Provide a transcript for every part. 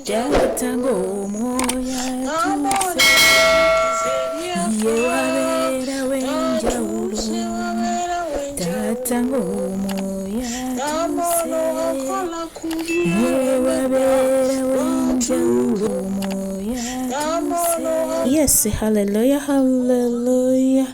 Jatango moya tuse yewabera wenjawulo tatango moya tuse yewabera wenjawulo moya tuse. Yes, hallelujah, hallelujah.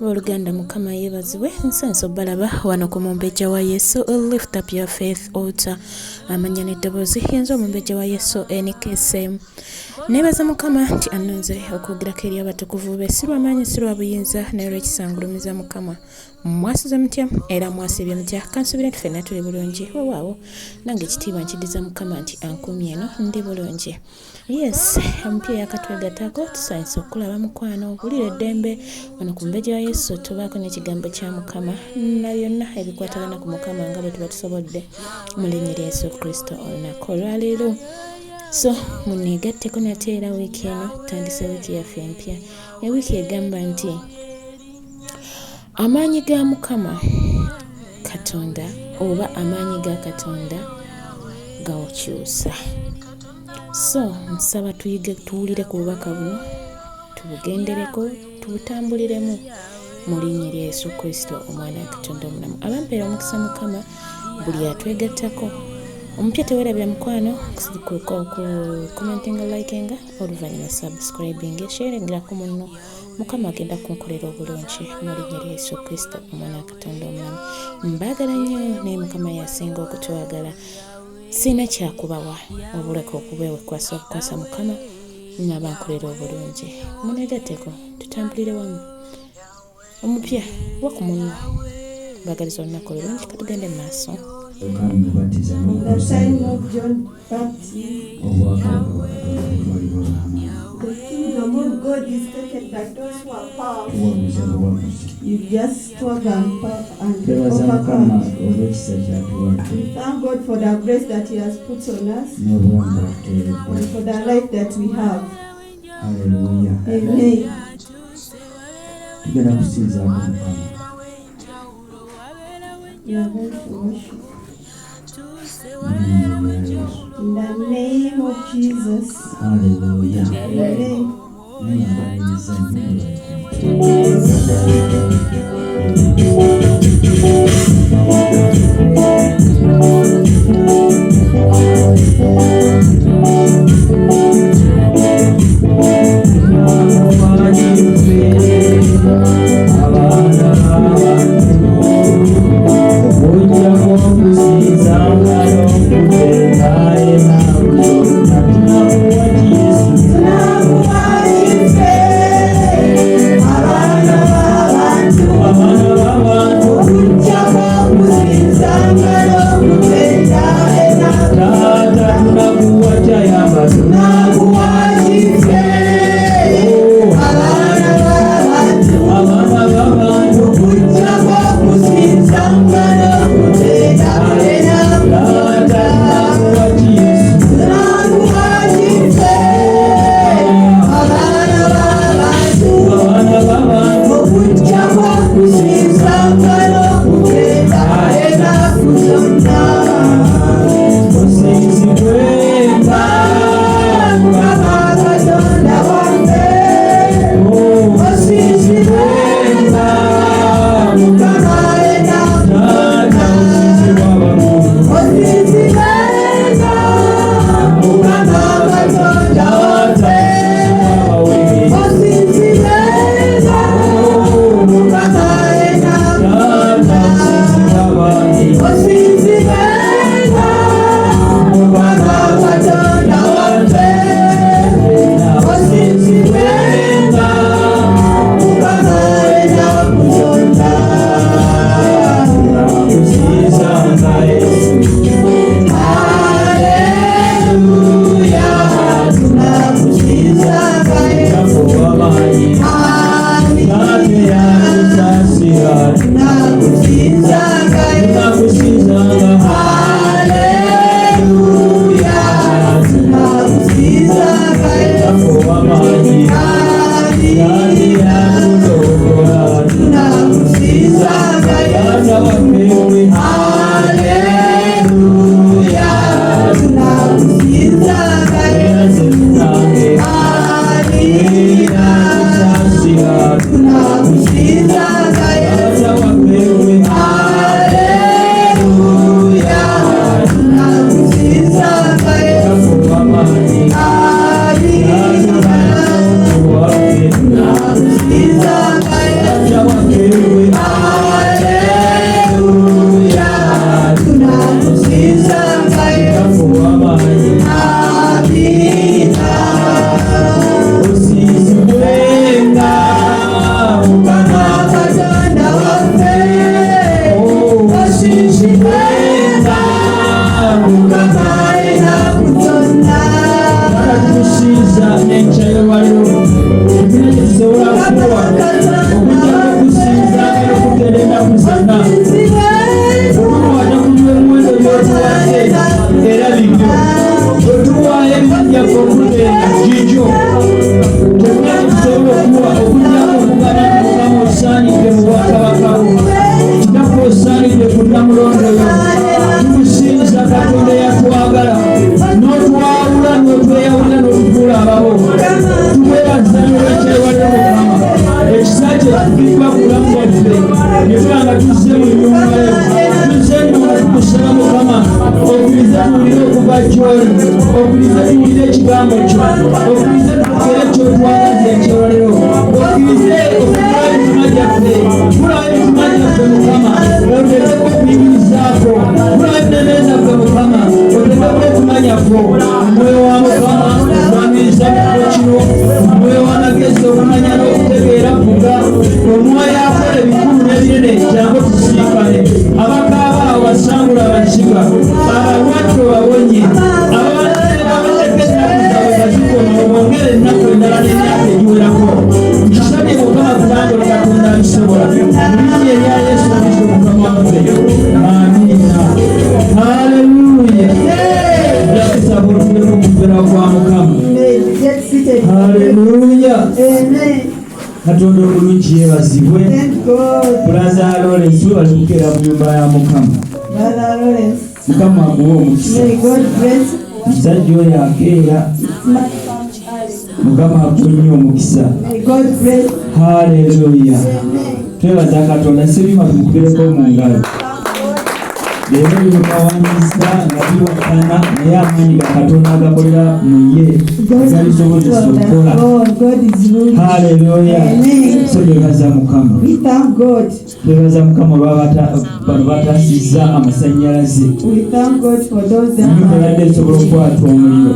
Luganda mukama yebazibwe nsanso balaba wano ku mumbejja wa Yesu. Lift up your faith altar. Amanya n'eddoboozi yenza omumbejja wa Yesu M.V.C.M. Nebaza mukama nti annonze okwogerako eri abatukuvu be, si lw'amaanyi si lwa buyinza naye olw'ekisangulumiza mukama. Mwasize mutya era mwasibye mutya, kansubira nti ffenna tuli bulungi weewaawo nange ekitiibwa nkiddiza mukama nti ankumye eno ndi bulungi. Yes, ompya yakatwegattako tusanyusa okulaba mukwano bulira eddembe wano ku mumbejja wa Yesu. Tubaako n'ekigambo kya mukama na byonna ebikwatagana ku mukama nga bwe tuba tusobodde mu linnya lya Yesu Kristo olunaku olwaleero. So muneegatteko nate era wiiki eno tutandise wiiki yaffe empya, ewiiki egamba nti amaanyi ga mukama Katonda oba amaanyi ga Katonda gakyusa. So nsaba tuyige tuwulire ku bubaka buno, tubugendereko, tubutambuliremu mu linnya lya Yesu Kristo omwana wa Katonda omulamu. Abampeera omukisa mukama buli atwegattako. Omupya tewerabira mukwano commentinga, likinga, oluvannyuma subscribing, sharingirako munno. Mukama agenda kunkolera obulungi mu linnya lya Yesu Kristo omwana wa Katonda omulamu. Mbaagala nnyo naye mukama yasinga okutwagala. Sina kyakubawa obuleka okubeewekwasa okukwasa mukama naba nkolera obulungi. Muneegatteko tutambulire wamu. Omupya wa ku munno mbagaliza olunaku olulungi, katugende mu maaso. The time of John Baptist, the kingdom of God is taken by those who are powerful. You just struggle and overcome. We thank God for the grace that He has put on us and for the life that we have. Hallelujah. Amen. You are going to worship. In the name of Jesus. Hallelujah. Amen. I'm okujja kw'okugenda jijjo kyonna kisobola okuwa okujjako okugana Mukama osaanidde mu bwakabaka bwo nako osaanidde ku Namulondo yo tumusinza Katonda yatwagala n'otwawula n'otweyawula n'otufuula ababo tuweebaza n'olwekyewaliro Mukama ekisa kye tufiibwa ku bulamu bwaffe ne tulanga tuzze mu nnyumba yo tuzze nnyumba tukusaba Mukama okirize tuwulire okuva gy'oli okirize tuwulire ekigambo kyo okirize tukere kyotwagaza ekyewaliro okirize okugula emitima gyaffe gulawo emitima gyaffe Mukama oteekeko okuyimirizaako gulawo enneme zaffe Mukama oteekeko okumanyako omwoyo wa Mukama gwamiriza mukubo kino omwoyo w'amagezi okumanya n'okutegeera kuga omwoyo akola ebikulu n'ebinene jangu tusinkane abakaaba abasangula abaziga abalwadde obawonye abateekeza ennaku zaabwe bazikoma obongere ennaku endala n'emyaka egiwerako nkisabye Mukama kubanga Katonda abisobola mu linnya erya Yesu Kristo Mukama waffe amiina haleluya yakusaba olugero okuvera kwa Mukama haleluya Katonda omulungi yeebazibwe Brother Lawrence bali kukeera mu nnyumba ya Mukama Mukama aguwe omukisa musajja oyo akeera Mukama aguwe nnyo omukisa haleluya twebaza Katonda sibima tumukubereko mu ngalo leero bimukawanyisa nga biwakana naye amaanyi ga Katonda agakolera mu ye galisobozesa okukola haleluya so twebaza Mukama twebaza Mukama bano batasizza amasannyalaze ennyumba yadde esobola okukwata omuliro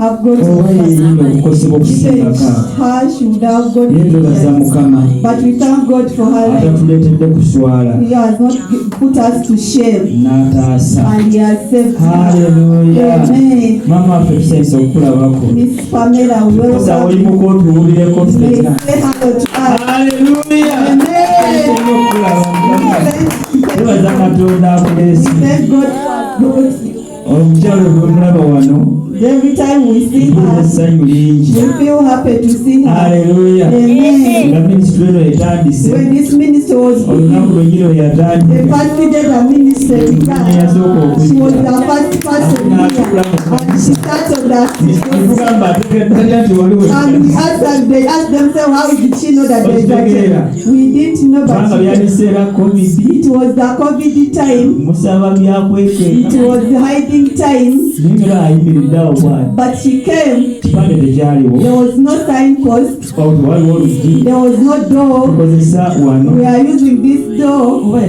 oba yeyina okukosebwa okusingako naye twebaza Mukama atatuleetedde kuswala n'ataasa haleluya mama waffe tusanyusa okukulabako osa olimuko otuwulireko haleluya twebaza Katonda akulesi omukyalo gwemulaba wano every time we see her, we feel happy to see her. Hallelujah. Amen. When this ministry was beginning, the first day the ministry began, she was the first person here, and she started that. And we asked them, they asked themselves, how did she know that there is a church? We didn't know, but it was the COVID time. It was the hiding time. But she came. There was no signpost. There was no door. We are using this door. We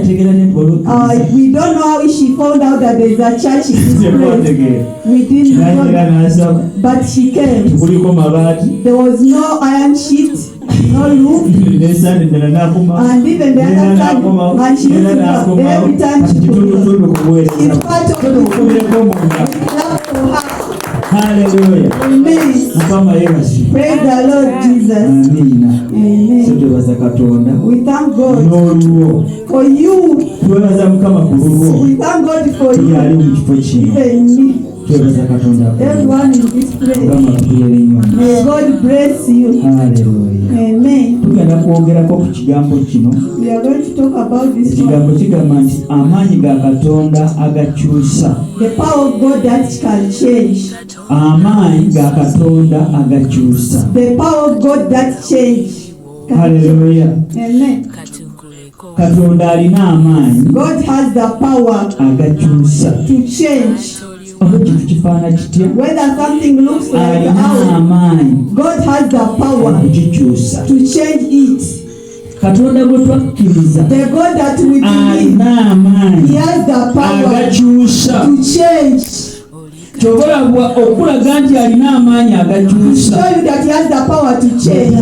don't know how she found out that there is a church in this place. We didn't know. But she came. There was no iron sheet. No roof, and even the other side, and she used to every time she could. It's part of the hallelujah. Amen. Praise the Lord Jesus. Amen. We thank God for you. We thank God for you. Even me. Everyone in this place. May God bless you. Hallelujah. Amen. We are going to talk about this one. Amanyi Ga Katonda agakyusa. The power of God that can change. Amanyi Ga Katonda agakyusa. The power of God that change. Hallelujah. Amen. Katonda alina amaanyi. God has the power agakyusa. To change. Whether something looks like how, God has the power to change it. The God that we believe, He has the power to change. okulaga nti alina amaanyi agakyusa. Show you that he has the power to change.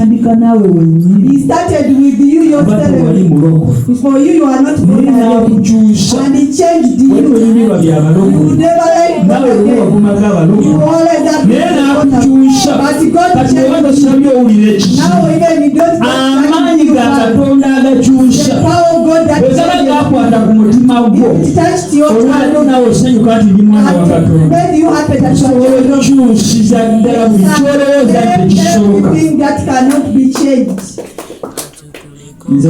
He started with you yourself. For you are not born again. And he changed you. You never like born again. You always have been born again. But God changed you. Now even you don't Amanyi Ga Katonda agakyusa. The power of God that touched your heart. Made you happy that everything that cannot be changed. You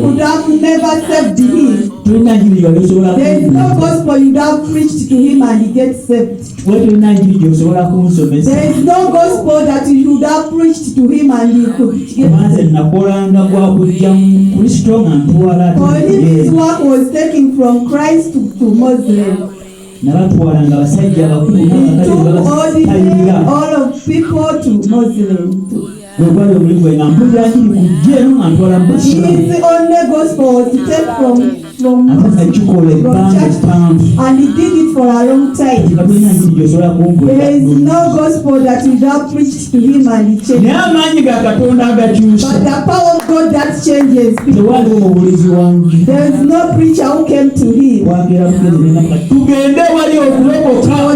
could have never saved him. There is no gospel you have preached to him and he gets saved. There is no gospel that you should have preached to him and he could get saved. For him, his work was taken from Christ to Muslim. He took all of people to Muslim. His only gospel was to take from church, and he did it for a long time. There is no gospel that you have preached to him and he changed. But the power of God that changes people. There is no preacher who came to him. It was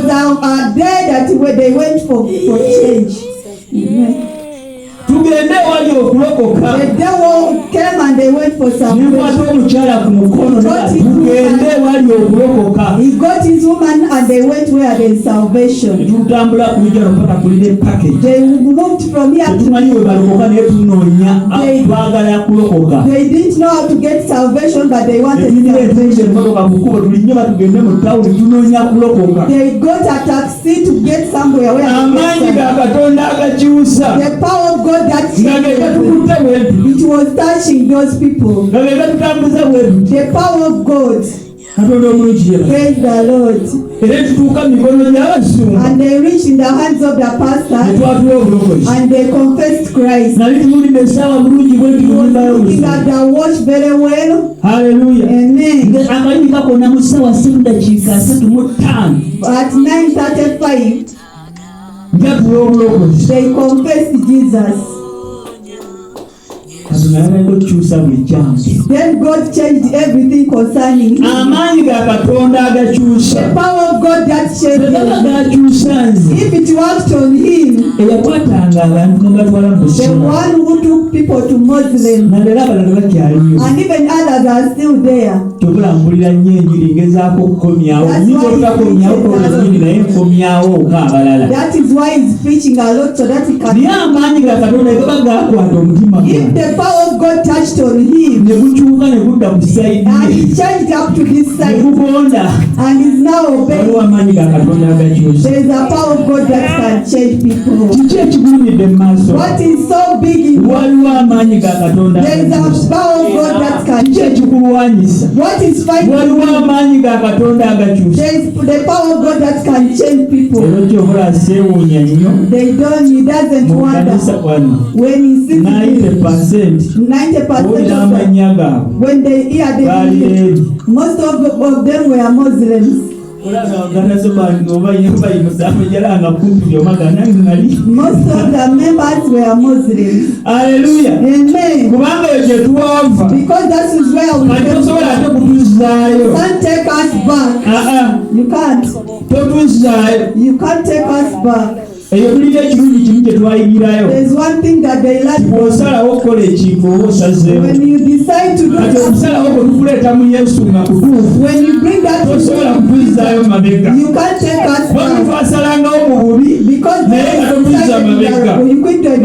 a day that they went for change. Amen. The devil came and they went for salvation. He got his woman and they went where there is salvation. They moved from here to they didn't know how to get salvation, but they wanted salvation. They got a taxi to get somewhere where the power of God that it was touching those people. The power of God. Praise the Lord. And they reached in the hands of the pastor and they confessed Christ. He was looking at the watch very well. Hallelujah. Amen. At 9:35 they confessed Jesus. Then God changed everything concerning him. The power of God that changed him. If it worked on him, the one who took people to Muslim, and even others are still there. That is why he's preaching a lot so that he can. If the power of God touched on him and he changed up to this side and is now obeying, there is a power of God that can change people. What is so big in God? There is a power of God that can change people. What is fighting? There is the power of God that can change people. He doesn't wonder when he sees 90% when they hear the music, most of them were Muslims. Most of the members were Muslims. Hallelujah. Amen. Because that is where we came from. You can't take us back. You can't. You can't take us back. There's one thing that they like. When you decide to do something, when you bring that to you can't take us back. Because you quit the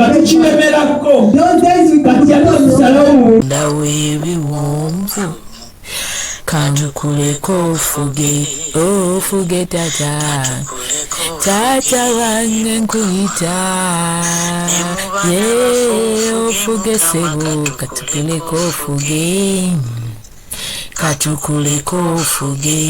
those days we could Kanjukuleko fuge tata wange nkuita ofuge sebo katukuleko fuge